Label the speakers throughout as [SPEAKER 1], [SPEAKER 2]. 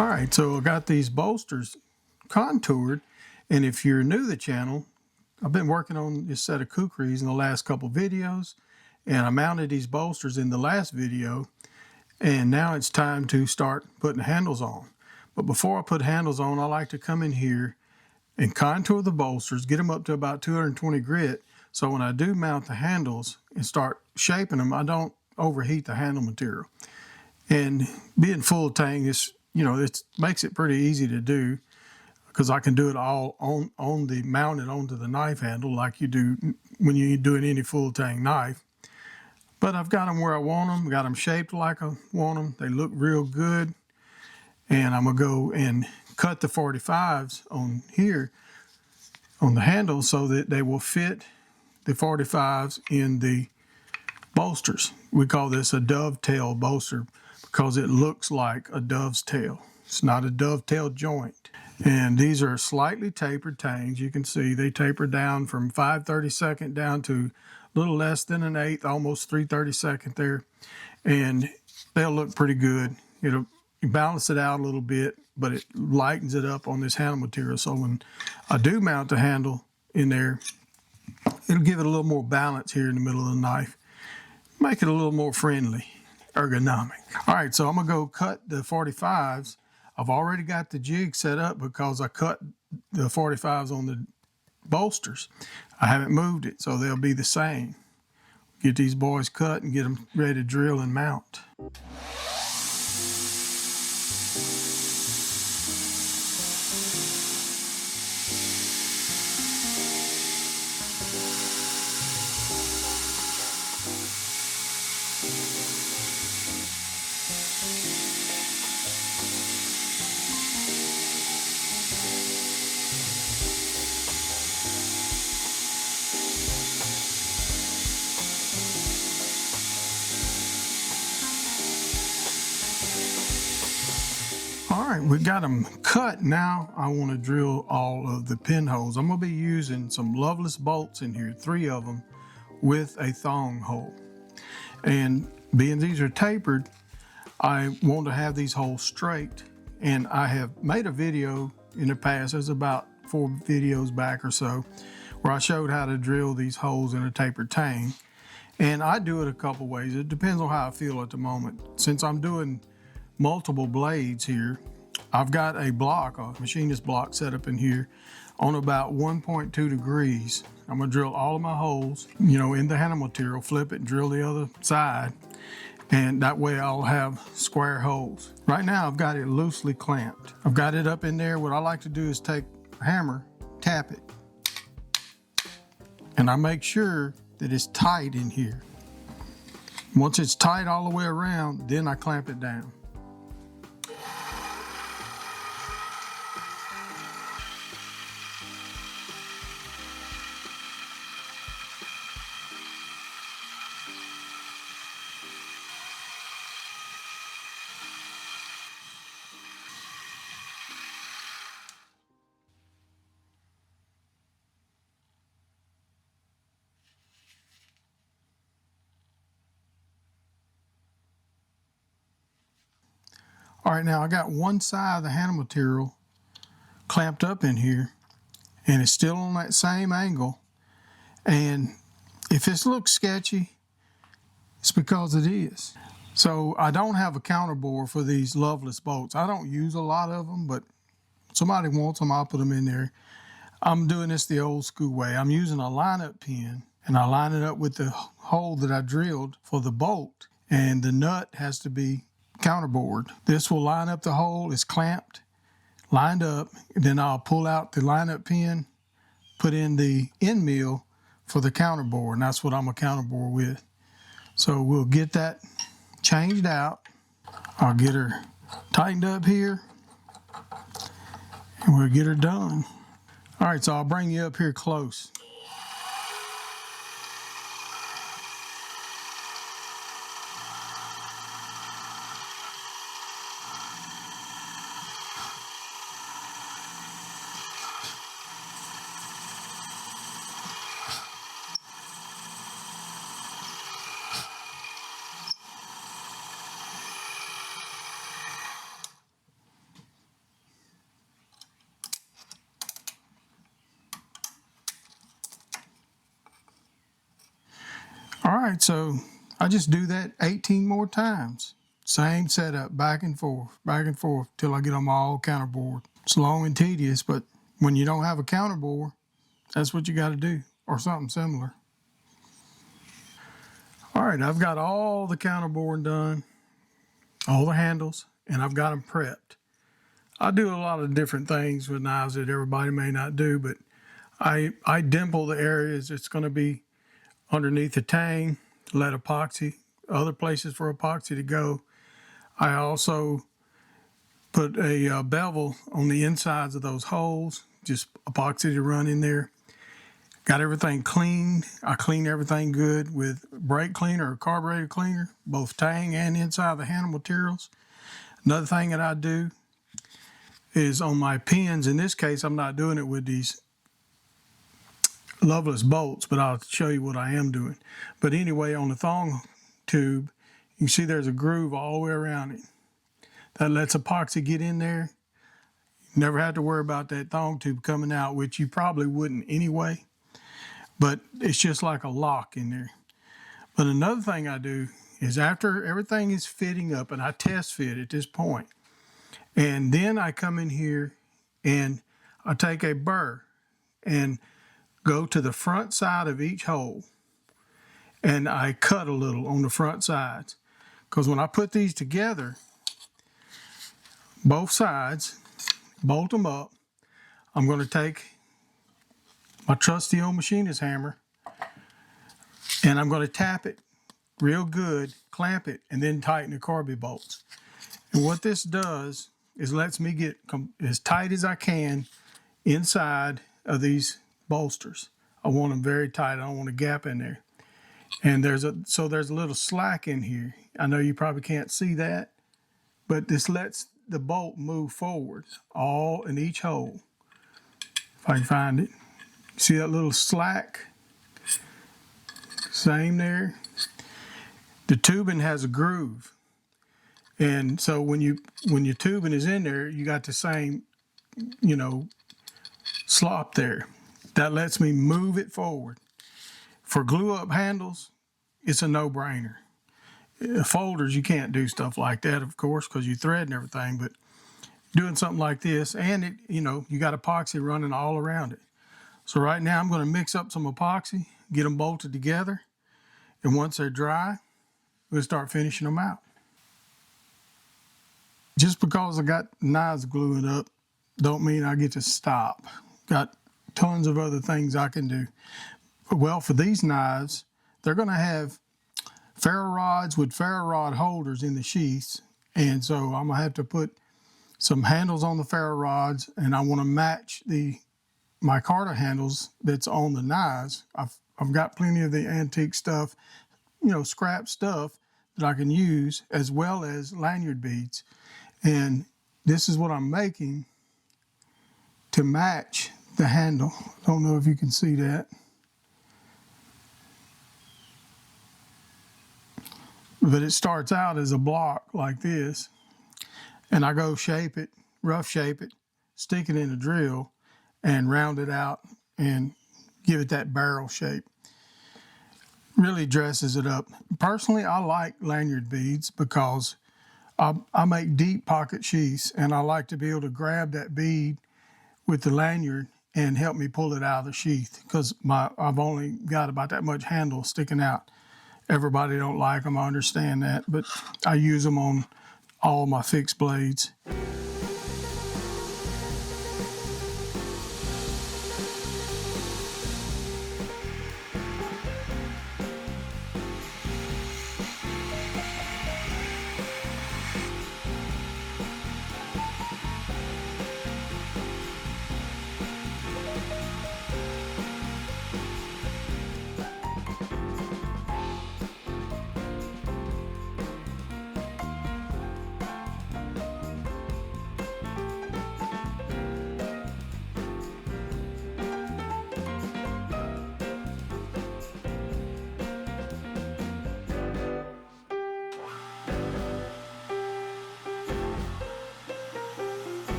[SPEAKER 1] All right, so I got these bolsters contoured, and if you're new to the channel, I've been working on this set of kukris in the last couple videos, and I mounted these bolsters in the last video, and now it's time to start putting handles on. But before I put handles on, I like to come in here and contour the bolsters, get them up to about 220 grit, so when I do mount the handles and start shaping them, I don't overheat the handle material. And being full tang is, it makes it pretty easy to do because I can do it all on the mounted onto the knife handle like you do when you're doing any full tang knife. But I've got them where I want them, got them shaped like I want them. They look real good. And I'm gonna go and cut the 45s on here on the handle so that they will fit the 45s in the bolsters. We call this a dovetailed bolster because it looks like a dove's tail. It's not a dovetailed joint. And these are slightly tapered tangs. You can see they taper down from 5/32 down to a little less than an eighth, almost 3/32 there. And they'll look pretty good. It'll balance it out a little bit, but it lightens it up on this handle material. So when I do mount the handle in there, it'll give it a little more balance here in the middle of the knife. Make it a little more friendly, ergonomic. All right, so I'm gonna go cut the 45s. I've already got the jig set up because I cut the 45s on the bolsters. I haven't moved it, so they'll be the same. Get these boys cut and get them ready to drill and mount. All right, we got them cut. Now I want to drill all of the pinholes. I'm going to be using some Loveless bolts in here, 3 of them, with a thong hole. And being these are tapered, I want to have these holes straight. And I have made a video in the past, there's about 4 videos back or so, where I showed how to drill these holes in a tapered tang. And I do it a couple ways. It depends on how I feel at the moment. Since I'm doing multiple blades here, I've got a block, a machinist block set up in here on about 1.2 degrees. I'm gonna drill all of my holes, in the handle material, flip it and drill the other side. And that way I'll have square holes. Right now I've got it loosely clamped. I've got it up in there. What I like to do is take a hammer, tap it, and I make sure that it's tight in here. Once it's tight all the way around, then I clamp it down. All right, now I got one side of the handle material clamped up in here, and it's still on that same angle. And if this looks sketchy, it's because it is. So I don't have a counterbore for these Loveless bolts. I don't use a lot of them, but if somebody wants them, I'll put them in there. I'm doing this the old school way. I'm using a lineup pin, and I line it up with the hole that I drilled for the bolt, and the nut has to be counterbored. This will line up the hole. It's clamped, lined up, and then I'll pull out the lineup pin, put in the end mill for the counterbore, and that's what I'm a counterbore with. So we'll get that changed out. I'll get her tightened up here, and we'll get her done. All right, so I'll bring you up here close. right, so I just do that 18 more times. Same setup, back and forth, till I get them all counterbored. It's long and tedious, but when you don't have a counterbore, that's what you got to do, or something similar. All right, I've got all the counterboring done, all the handles, and I've got them prepped. I do a lot of different things with knives that everybody may not do, but I dimple the areas it's going to be underneath the tang to let epoxy, other places for epoxy to go. I also put a bevel on the insides of those holes, just epoxy to run in there. Got everything cleaned. I clean everything good with brake cleaner or carburetor cleaner, both tang and inside the handle materials. Another thing that I do is on my pins. In this case, I'm not doing it with these Loveless bolts, but I'll show you what I am doing. But anyway, on the thong tube, you can see there's a groove all the way around it. That lets epoxy get in there. Never had to worry about that thong tube coming out, which you probably wouldn't anyway. But it's just like a lock in there. But another thing I do is after everything is fitting up, and I test fit at this point, and then I come in here and I take a burr and go to the front side of each hole, and I cut a little on the front sides. Because when I put these together, both sides, bolt them up, I'm going to take my trusty old machinist hammer and I'm going to tap it real good, clamp it, and then tighten the carby bolts. And what this does is lets me get as tight as I can inside of these bolsters. I want them very tight. I don't want a gap in there. And there's a little slack in here. I know you probably can't see that, but this lets the bolt move forward all in each hole. If I can find it. See that little slack? Same there. The tubing has a groove. And so when your tubing is in there, you got the same, slop there. That lets me move it forward. For glue up handles, it's a no-brainer. Folders, you can't do stuff like that, of course, because you thread and everything, but doing something like this, and it, you got epoxy running all around it. So right now I'm going to mix up some epoxy, get them bolted together, and once they're dry, we'll start finishing them out. Just because I got knives gluing up, don't mean I get to stop. Got tons of other things I can do. Well, for these knives, they're going to have ferro rods with ferro rod holders in the sheaths, and so I'm going to have to put some handles on the ferro rods, and I want to match the micarta handles that's on the knives. I've got plenty of the antique stuff, scrap stuff that I can use, as well as lanyard beads. And this is what I'm making to match the handle. I don't know if you can see that. But it starts out as a block like this, and I go shape it, rough shape it, stick it in a drill, and round it out and give it that barrel shape. Really dresses it up. Personally, I like lanyard beads because I make deep pocket sheaths, and I like to be able to grab that bead with the lanyard and help me pull it out of the sheath, because I've only got about that much handle sticking out. Everybody don't like them, I understand that, but I use them on all my fixed blades.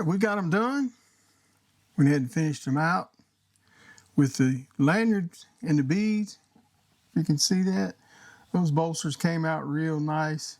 [SPEAKER 1] right, we got them done. Went ahead and finished them out with the lanyards and the beads. You can see that. Those bolsters came out real nice.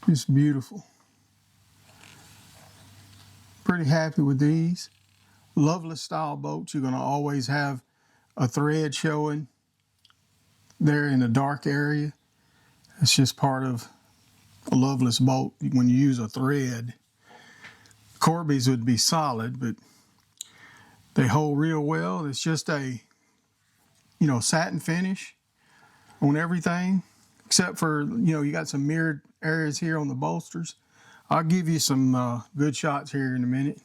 [SPEAKER 1] Just beautiful. Pretty happy with these. Loveless style boats, you're going to always have a thread showing there in a dark area. It's just part of a loveless boat when you use a thread. Corby's would be solid, but they hold real well. It's just a, satin finish on everything, except for, you got some mirrored areas here on the bolsters. I'll give you some good shots here in a minute,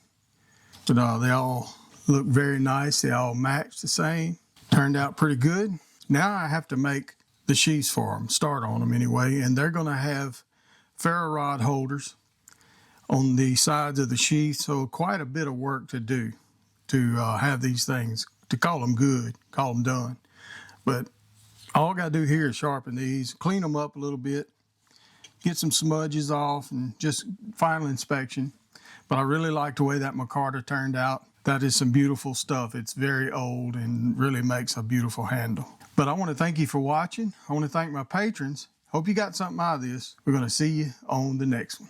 [SPEAKER 1] but they all look very nice. They all match the same. Turned out pretty good. Now I have to make the sheaths for them, start on them anyway, and they're going to have ferro rod holders on the sides of the sheath, so quite a bit of work to do to have these things, to call them good, call them done. But all I got to do here is sharpen these, clean them up a little bit, get some smudges off, and just final inspection. But I really like the way that micarta turned out. That is some beautiful stuff. It's very old and really makes a beautiful handle. But I want to thank you for watching. I want to thank my patrons. Hope you got something out of this. We're going to see you on the next one.